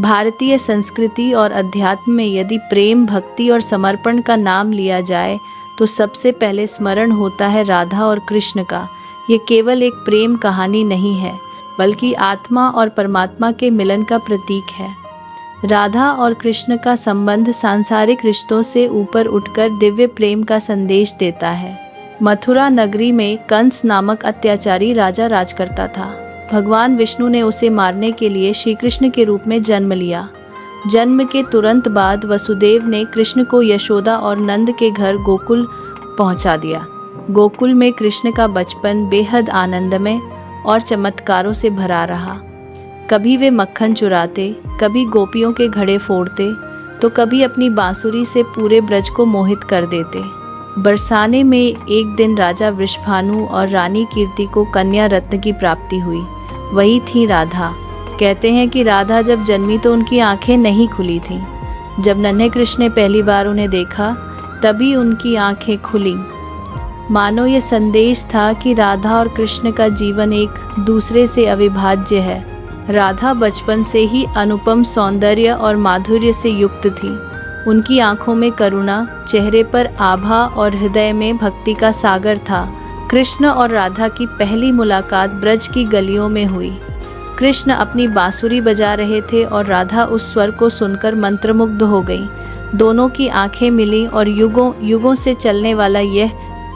भारतीय संस्कृति और अध्यात्म में यदि प्रेम, भक्ति और समर्पण का नाम लिया जाए तो सबसे पहले स्मरण होता है राधा और कृष्ण का। ये केवल एक प्रेम कहानी नहीं है, बल्कि आत्मा और परमात्मा के मिलन का प्रतीक है। राधा और कृष्ण का संबंध सांसारिक रिश्तों से ऊपर उठकर दिव्य प्रेम का संदेश देता है। मथुरा नगरी में कंस नामक अत्याचारी राजा राज करता था। भगवान विष्णु ने उसे मारने के लिए श्री कृष्ण के रूप में जन्म लिया। जन्म के तुरंत बाद वसुदेव ने कृष्ण को यशोदा और नंद के घर गोकुल पहुंचा दिया। गोकुल में कृष्ण का बचपन बेहद आनंदमय और चमत्कारों से भरा रहा। कभी वे मक्खन चुराते, कभी गोपियों के घड़े फोड़ते, तो कभी अपनी बांसुरी से पूरे ब्रज को मोहित कर देते। बरसाने में एक दिन राजा वृषभानु और रानी कीर्ति को कन्या रत्न की प्राप्ति हुई। वही थी राधा। कहते हैं कि राधा जब जन्मी तो उनकी आंखें नहीं खुली थीं। जब नन्हे कृष्ण ने पहली बार उन्हें देखा, तभी उनकी आंखें खुली। मानो ये संदेश था कि राधा और कृष्ण का जीवन एक दूसरे से अविभाज्य है। राधा बचपन से ही अनुपम सौंदर्य और माधुर्य से युक्त थी। उनकी आंखों में करुणा, चेहरे पर आभा और हृदय में भक्ति का सागर था। कृष्ण और राधा की पहली मुलाकात ब्रज की गलियों में हुई। कृष्ण अपनी बांसुरी बजा रहे थे और राधा उस स्वर को सुनकर मंत्रमुग्ध हो गई। दोनों की आंखें मिली और युगों युगों से चलने वाला यह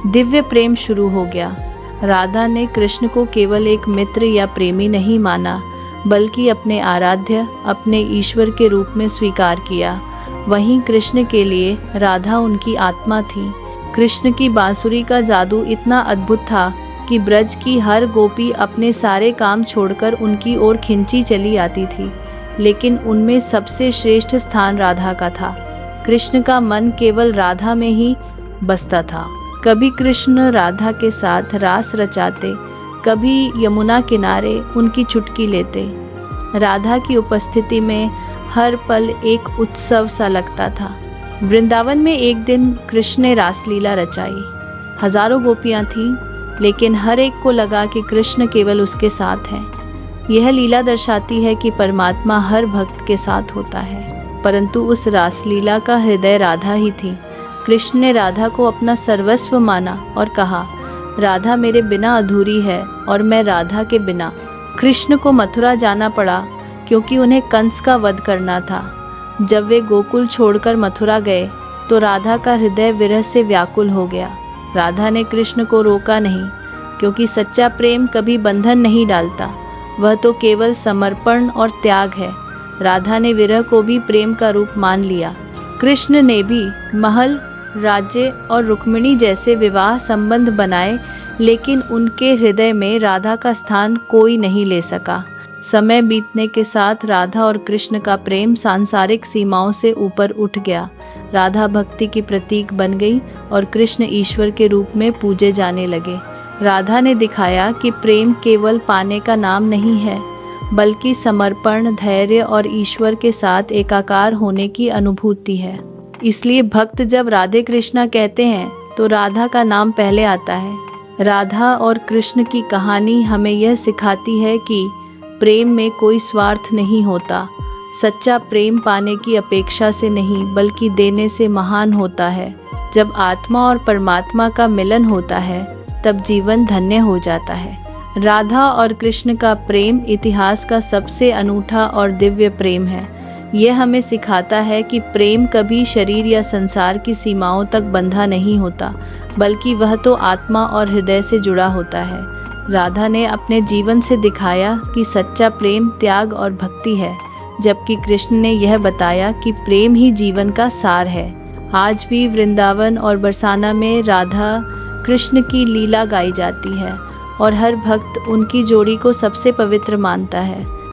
दिव्य प्रेम शुरू हो गया। राधा ने कृष्ण को केवल एक मित्र या प्रेमी नहीं माना, बल्कि अपने आराध्य, अपने ईश्वर के रूप में स्वीकार किया। वहीं कृष्ण के लिए राधा उनकी आत्मा थी। कृष्ण की बांसुरी का जादू इतना अद्भुत था कि ब्रज की हर गोपी अपने सारे काम छोड़कर उनकी ओर खिंची चली आती थी। लेकिन उनमें सबसे श्रेष्ठ स्थान राधा का था। कृष्ण का मन केवल राधा में ही बसता था। कभी कृष्ण राधा के साथ रास रचाते, कभी यमुना किनारे उनकी चुटकी लेते। राधा की उपस्थिति में हर पल एक उत्सव सा लगता था। वृंदावन में एक दिन कृष्ण ने रासलीला रचाई। हजारों गोपियां थीं, लेकिन हर एक को लगा कि कृष्ण केवल उसके साथ हैं। यह लीला दर्शाती है कि परमात्मा हर भक्त के साथ होता है, परंतु उस रासलीला का हृदय राधा ही थी। कृष्ण ने राधा को अपना सर्वस्व माना और कहा, राधा मेरे बिना अधूरी है और मैं राधा के बिना। कृष्ण को मथुरा जाना पड़ा क्योंकि उन्हें कंस का वध करना था। जब वे गोकुल छोड़कर मथुरा गए तो राधा का हृदय विरह से व्याकुल हो गया। राधा ने कृष्ण को रोका नहीं, क्योंकि सच्चा प्रेम कभी बंधन नहीं डालता, वह तो केवल समर्पण और त्याग है। राधा ने विरह को भी प्रेम का रूप मान लिया। कृष्ण ने भी महल, राज्य और रुक्मिणी जैसे विवाह संबंध बनाए, लेकिन उनके हृदय में राधा का स्थान कोई नहीं ले सका। समय बीतने के साथ राधा और कृष्ण का प्रेम सांसारिक सीमाओं से ऊपर उठ गया। राधा भक्ति की प्रतीक बन गई और कृष्ण ईश्वर के रूप में पूजे जाने लगे। राधा ने दिखाया कि प्रेम केवल पाने का नाम नहीं है, बल्कि समर्पण, धैर्य और ईश्वर के साथ एकाकार होने की अनुभूति है। इसलिए भक्त जब राधे कृष्णा कहते हैं तो राधा का नाम पहले आता है। राधा और कृष्ण की कहानी हमें यह सिखाती है कि प्रेम में कोई स्वार्थ नहीं होता। सच्चा प्रेम पाने की अपेक्षा से नहीं, बल्कि देने से महान होता है। जब आत्मा और परमात्मा का मिलन होता है, तब जीवन धन्य हो जाता है। राधा और कृष्ण का प्रेम इतिहास का सबसे अनूठा और दिव्य प्रेम है। यह हमें सिखाता है कि प्रेम कभी शरीर या संसार की सीमाओं तक बंधा नहीं होता, बल्कि वह तो आत्मा और हृदय से जुड़ा होता है। राधा ने अपने जीवन से दिखाया कि सच्चा प्रेम त्याग और भक्ति है, जबकि कृष्ण ने यह बताया कि प्रेम ही जीवन का सार है। आज भी वृंदावन और बरसाना में राधा कृष्ण की लीला गाई जाती है और हर भक्त उनकी जोड़ी को सबसे पवित्र मानता है।